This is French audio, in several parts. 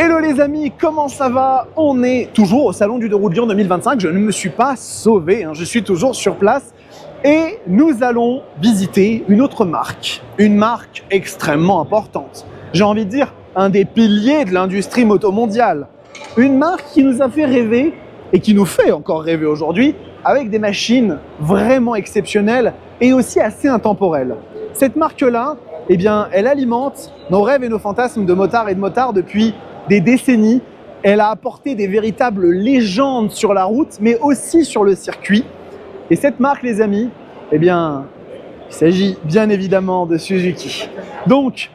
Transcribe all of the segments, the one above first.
Hello les amis, comment ça va? On est toujours au Salon du 2 roues de Lyon 2025, je ne me suis pas sauvé, je suis toujours sur place et nous allons visiter une autre marque, une marque extrêmement importante. J'ai envie de dire un des piliers de l'industrie moto mondiale. Une marque qui nous a fait rêver et qui nous fait encore rêver aujourd'hui avec des machines vraiment exceptionnelles et aussi assez intemporelles. Cette marque-là, eh bien, elle alimente nos rêves et nos fantasmes de motards et de motards depuis des décennies. Elle a apporté des véritables légendes sur la route, mais aussi sur le circuit. Et cette marque, les amis, eh bien, il s'agit bien évidemment de Suzuki. Donc,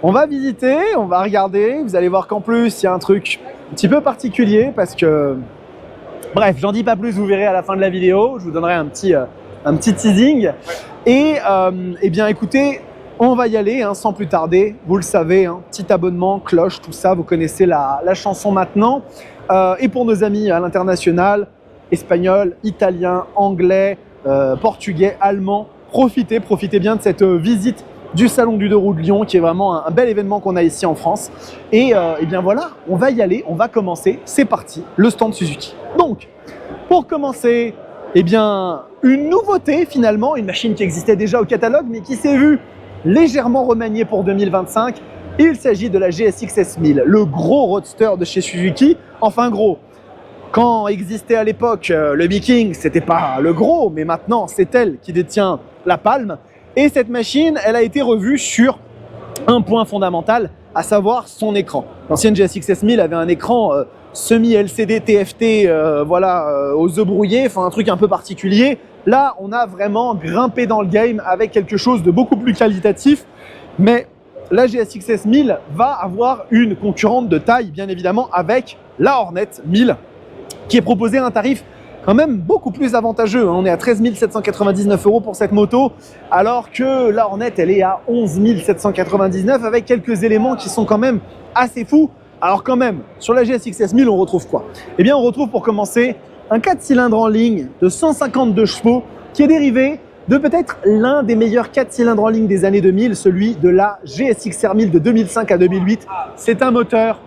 on va visiter, on va regarder. Vous allez voir qu'en plus, il y a un truc un petit peu particulier parce que... Bref, j'en dis pas plus, vous verrez à la fin de la vidéo. Je vous donnerai un petit teasing. Et eh bien, écoutez, on va y aller sans plus tarder. Vous le savez, petit abonnement, cloche, tout ça, vous connaissez la chanson maintenant. Et pour nos amis à l'international, espagnol, italien, anglais, portugais, allemand, profitez bien de cette visite du Salon du 2 roues de Lyon, qui est vraiment un bel événement qu'on a ici en France. Et eh bien voilà, on va y aller, on va commencer. C'est parti, le stand Suzuki. Donc, pour commencer, eh bien, une nouveauté finalement, une machine qui existait déjà au catalogue, mais qui s'est vue légèrement remaniée pour 2025. Il s'agit de la GSX S1000, le gros roadster de chez Suzuki. Enfin gros, quand existait à l'époque le Viking, c'était pas le gros, mais maintenant c'est elle qui détient la palme. Et cette machine, elle a été revue sur un point fondamental, à savoir son écran. L'ancienne GSX S1000 avait un écran semi-LCD TFT aux œufs brouillés, enfin un truc un peu particulier. Là, on a vraiment grimpé dans le game avec quelque chose de beaucoup plus qualitatif. Mais la GSX S1000 va avoir une concurrente de taille, bien évidemment, avec la Hornet 1000, qui est proposée à un tarif quand même beaucoup plus avantageux. On est à 13 799 € pour cette moto, alors que la Hornet, elle est à 11 799 avec quelques éléments qui sont quand même assez fous. Alors quand même, sur la GSX S1000, on retrouve quoi? Eh bien, on retrouve pour commencer un 4 cylindres en ligne de 152 chevaux qui est dérivé de peut-être l'un des meilleurs 4 cylindres en ligne des années 2000, celui de la GSX R1000 de 2005 à 2008. C'est un moteur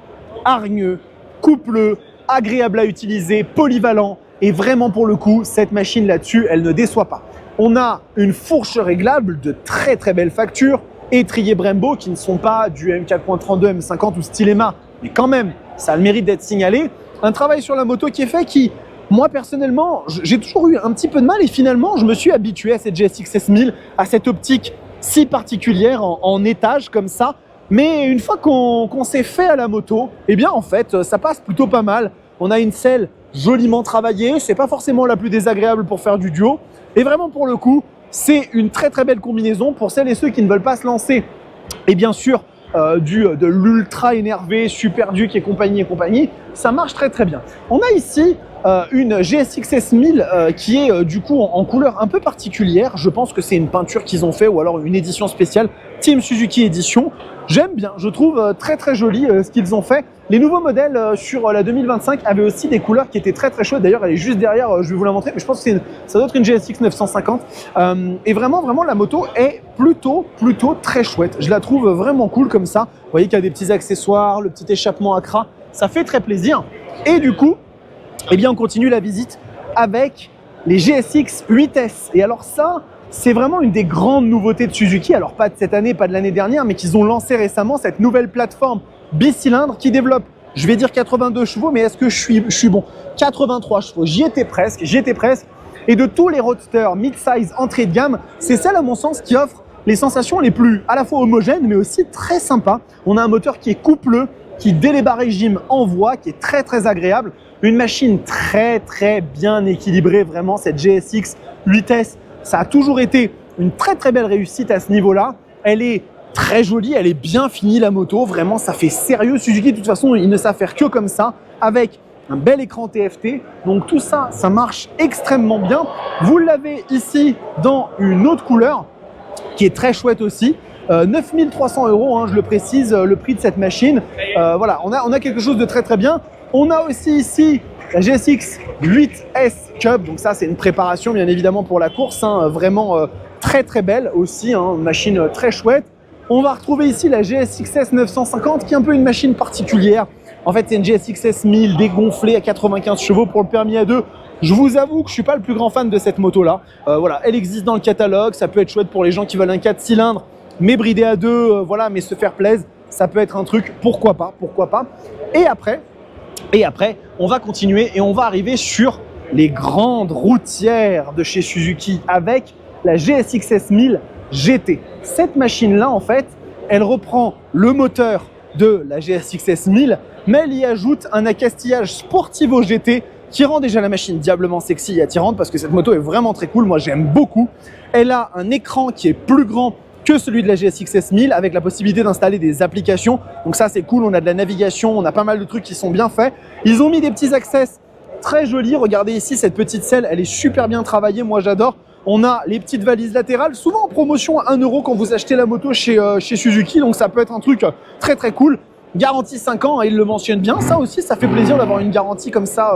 hargneux, coupleux, agréable à utiliser, polyvalent. Et vraiment pour le coup, cette machine là-dessus, elle ne déçoit pas. On a une fourche réglable de très très belle facture, étriers Brembo qui ne sont pas du M4.32, M50 ou Stylema, mais quand même, ça a le mérite d'être signalé. Un travail sur la moto qui est fait qui, moi personnellement, j'ai toujours eu un petit peu de mal et finalement, je me suis habitué à cette GSX S1000, à cette optique si particulière en étage comme ça. Mais une fois qu'on s'est fait à la moto, eh bien en fait, ça passe plutôt pas mal. On a une selle joliment travaillée, c'est pas forcément la plus désagréable pour faire du duo. Et vraiment pour le coup, c'est une très très belle combinaison pour celles et ceux qui ne veulent pas se lancer. Et bien sûr, de l'ultra énervé, Super Duke et compagnie, ça marche très très bien. On a ici une GSX S1000 qui est du coup en couleur un peu particulière. Je pense que c'est une peinture qu'ils ont fait ou alors une édition spéciale, Team Suzuki Edition. J'aime bien, je trouve très très joli ce qu'ils ont fait. Les nouveaux modèles sur la 2025 avaient aussi des couleurs qui étaient très très chouettes. D'ailleurs, elle est juste derrière, je vais vous la montrer, mais je pense que ça doit être une GSX 950. Et vraiment, la moto est plutôt très chouette. Je la trouve vraiment cool comme ça. Vous voyez qu'il y a des petits accessoires, le petit échappement Accra, ça fait très plaisir. Et du coup, eh bien, on continue la visite avec les GSX 8S. Et alors ça, c'est vraiment une des grandes nouveautés de Suzuki. Alors pas de cette année, pas de l'année dernière, mais qu'ils ont lancé récemment cette nouvelle plateforme bicylindre qui développe, je vais dire 82 chevaux, mais est-ce que je suis bon? 83 chevaux, j'y étais presque. Et de tous les roadsters mid-size entrée de gamme, c'est celle à mon sens qui offre les sensations les plus à la fois homogènes, mais aussi très sympa. On a un moteur qui est coupleux, qui dès les bas régimes envoie, qui est très très agréable. Une machine très très bien équilibrée, vraiment cette GSX 8S. Ça a toujours été une très très belle réussite à ce niveau-là. Elle est très jolie, elle est bien finie la moto. Vraiment, ça fait sérieux. Suzuki, de toute façon, ils ne savent faire que comme ça, avec un bel écran TFT. Donc tout ça, ça marche extrêmement bien. Vous l'avez ici dans une autre couleur qui est très chouette aussi. 9 300 €, je le précise, le prix de cette machine. Voilà, on a quelque chose de très très bien. On a aussi ici la GSX 8S Cup, donc ça c'est une préparation bien évidemment pour la course, vraiment très très belle aussi, une machine très chouette. On va retrouver ici la GSX S 950 qui est un peu une machine particulière. En fait, c'est une GSX S1000 dégonflée à 95 chevaux pour le permis A2. Je vous avoue que je suis pas le plus grand fan de cette moto-là. Voilà, elle existe dans le catalogue, ça peut être chouette pour les gens qui veulent un 4 cylindres, mais bridé à 2, voilà, mais se faire plaisir, ça peut être un truc, pourquoi pas. Et après, on va continuer et on va arriver sur les grandes routières de chez Suzuki avec la GSX S1000 GT. Cette machine-là, en fait, elle reprend le moteur de la GSX S1000, mais elle y ajoute un accastillage Sportivo GT qui rend déjà la machine diablement sexy et attirante parce que cette moto est vraiment très cool, moi j'aime beaucoup. Elle a un écran qui est plus grand que celui de la GSX S1000 avec la possibilité d'installer des applications. Donc ça c'est cool, on a de la navigation, on a pas mal de trucs qui sont bien faits. Ils ont mis des petits access très jolis, regardez ici cette petite selle, elle est super bien travaillée, moi j'adore. On a les petites valises latérales, souvent en promotion à 1 € quand vous achetez la moto chez Suzuki, donc ça peut être un truc très très cool. Garantie 5 ans, et il le mentionne bien. Ça aussi, ça fait plaisir d'avoir une garantie comme ça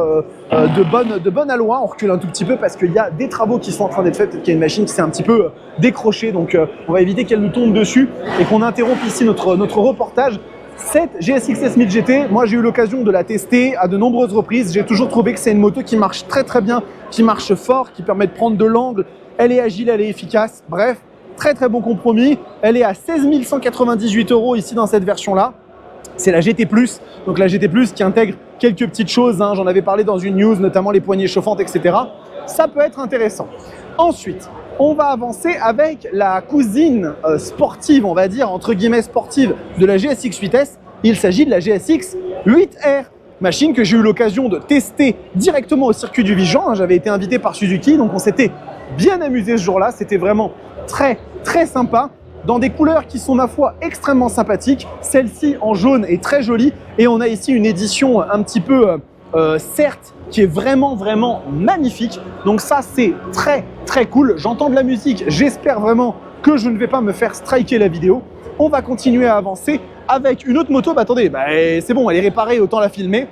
de bonne aloi. On recule un tout petit peu parce qu'il y a des travaux qui sont en train d'être faits. Peut-être qu'il y a une machine qui s'est un petit peu décrochée, donc on va éviter qu'elle nous tombe dessus et qu'on interrompe ici notre reportage. Cette GSX S1000 GT, moi j'ai eu l'occasion de la tester à de nombreuses reprises. J'ai toujours trouvé que c'est une moto qui marche très très bien, qui marche fort, qui permet de prendre de l'angle. Elle est agile, elle est efficace. Bref, très très bon compromis. Elle est à 16 198 € ici dans cette version-là. C'est la GT+, donc la GT+, qui intègre quelques petites choses, hein, j'en avais parlé dans une news, notamment les poignées chauffantes, etc. Ça peut être intéressant. Ensuite, on va avancer avec la cousine sportive, on va dire, entre guillemets sportive, de la GSX 8S. Il s'agit de la GSX 8R, machine que j'ai eu l'occasion de tester directement au circuit du Vigan. Hein, j'avais été invité par Suzuki, donc on s'était bien amusé ce jour-là. C'était vraiment très, très sympa, dans des couleurs qui sont, ma foi, extrêmement sympathiques. Celle-ci en jaune est très jolie et on a ici une édition un petit peu, certes, qui est vraiment, vraiment magnifique. Donc ça, c'est très, très cool. J'entends de la musique, j'espère vraiment que je ne vais pas me faire striker la vidéo. On va continuer à avancer avec une autre moto. Bah attendez, c'est bon, elle est réparée, autant la filmer.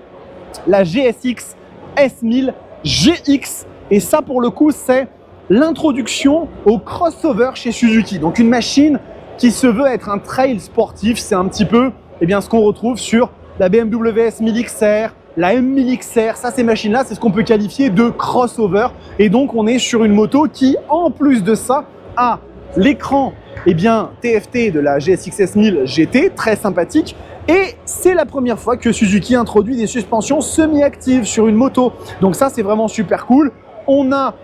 La GSX S1000 GX. Et ça, pour le coup, c'est l'introduction au crossover chez Suzuki. Donc une machine qui se veut être un trail sportif, c'est un petit peu ce qu'on retrouve sur la BMW S1000 XR, la M1000 XR. Ça, ces machines-là, c'est ce qu'on peut qualifier de crossover. Et donc on est sur une moto qui, en plus de ça, a l'écran TFT de la GSX S1000 GT, très sympathique. Et c'est la première fois que Suzuki introduit des suspensions semi-actives sur une moto. Donc ça, c'est vraiment super cool. On a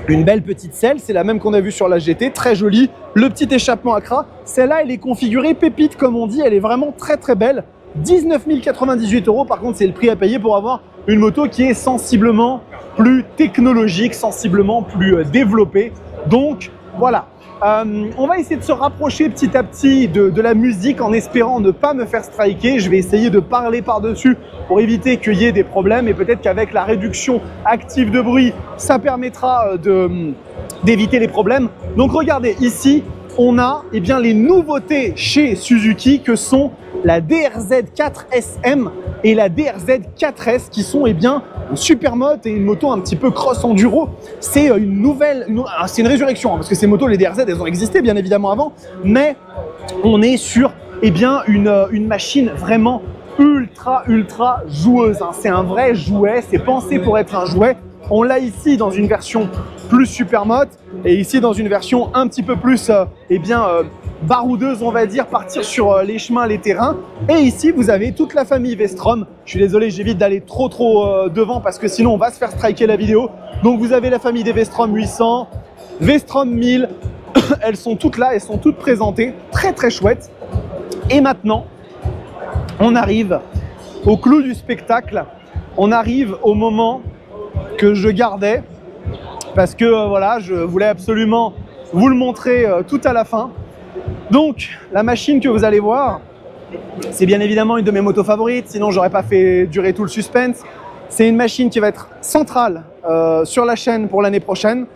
une belle petite selle, c'est la même qu'on a vue sur la GT, très jolie. Le petit échappement Accra, celle-là, elle est configurée pépite, comme on dit, elle est vraiment très très belle. 19 098 €, par contre, c'est le prix à payer pour avoir une moto qui est sensiblement plus technologique, sensiblement plus développée. Donc, voilà. On va essayer de se rapprocher petit à petit de la musique en espérant ne pas me faire striker. Je vais essayer de parler par-dessus pour éviter qu'il y ait des problèmes et peut-être qu'avec la réduction active de bruit, ça permettra d'éviter les problèmes. Donc regardez, ici, on a les nouveautés chez Suzuki que sont la DRZ 4SM et la DRZ 4S qui sont une supermoto et une moto un petit peu cross enduro. C'est une nouvelle, c'est une résurrection parce que ces motos, les DRZ, elles ont existé bien évidemment avant, mais on est sur une machine vraiment ultra joueuse. Hein. C'est un vrai jouet, c'est pensé pour être un jouet. On l'a ici dans une version plus supermoto et ici dans une version un petit peu plus baroudeuse, on va dire, partir sur les chemins, les terrains. Et ici, vous avez toute la famille Vestrom. Je suis désolé, j'évite d'aller trop devant parce que sinon on va se faire striker la vidéo. Donc vous avez la famille des Vestrom 800, Vestrom 1000. Elles sont toutes là, elles sont toutes présentées. Très très chouettes. Et maintenant, on arrive au clou du spectacle. On arrive au moment que je gardais parce que voilà, je voulais absolument vous le montrer tout à la fin. Donc la machine que vous allez voir, c'est bien évidemment une de mes motos favorites, sinon j'aurais pas fait durer tout le suspense. C'est une machine qui va être centrale sur la chaîne pour l'année prochaine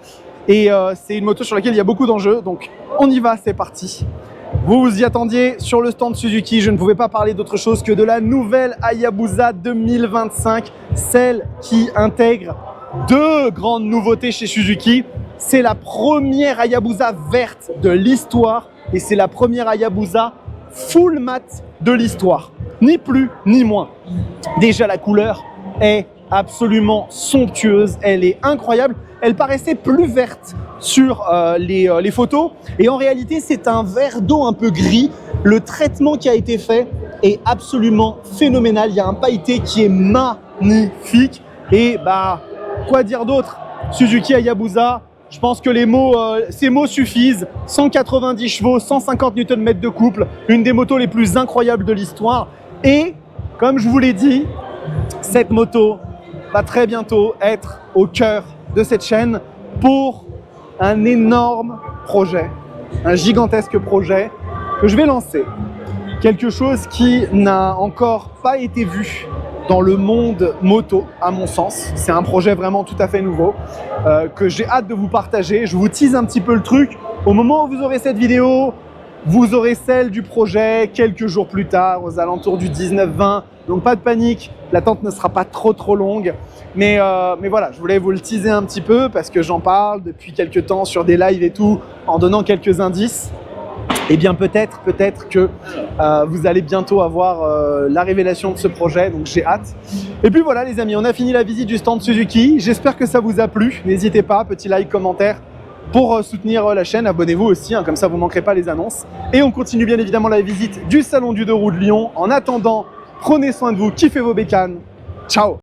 et c'est une moto sur laquelle il y a beaucoup d'enjeux, donc on y va, c'est parti. Vous vous y attendiez sur le stand Suzuki, je ne pouvais pas parler d'autre chose que de la nouvelle Hayabusa 2025, celle qui intègre deux grandes nouveautés chez Suzuki. C'est la première Hayabusa verte de l'histoire et c'est la première Hayabusa full matte de l'histoire. ni plus ni moins. Déjà la couleur est absolument somptueuse, elle est incroyable, elle paraissait plus verte sur les photos et en réalité c'est un verre d'eau un peu gris. Le traitement qui a été fait est absolument phénoménal, il y a un pailleté qui est magnifique et bah quoi dire d'autre, Suzuki Hayabusa, je pense que ces mots suffisent. 190 chevaux, 150 Nm de couple, une des motos les plus incroyables de l'histoire. Et comme je vous l'ai dit, cette moto va très bientôt être au cœur de cette chaîne pour un énorme projet, un gigantesque projet que je vais lancer. Quelque chose qui n'a encore pas été vu dans le monde moto, à mon sens. C'est un projet vraiment tout à fait nouveau que j'ai hâte de vous partager. Je vous tease un petit peu le truc. Au moment où vous aurez cette vidéo, vous aurez celle du projet quelques jours plus tard, aux alentours du 19-20. Donc pas de panique, l'attente ne sera pas trop longue. Mais voilà, je voulais vous le teaser un petit peu parce que j'en parle depuis quelques temps sur des lives et tout, en donnant quelques indices. Eh bien peut-être que vous allez bientôt avoir la révélation de ce projet, donc j'ai hâte. Et puis voilà les amis, on a fini la visite du stand Suzuki. J'espère que ça vous a plu. N'hésitez pas, petit like, commentaire pour soutenir la chaîne. Abonnez-vous aussi, hein, comme ça vous ne manquerez pas les annonces. Et on continue bien évidemment la visite du Salon du 2 roues de Lyon. En attendant, prenez soin de vous, kiffez vos bécanes. Ciao!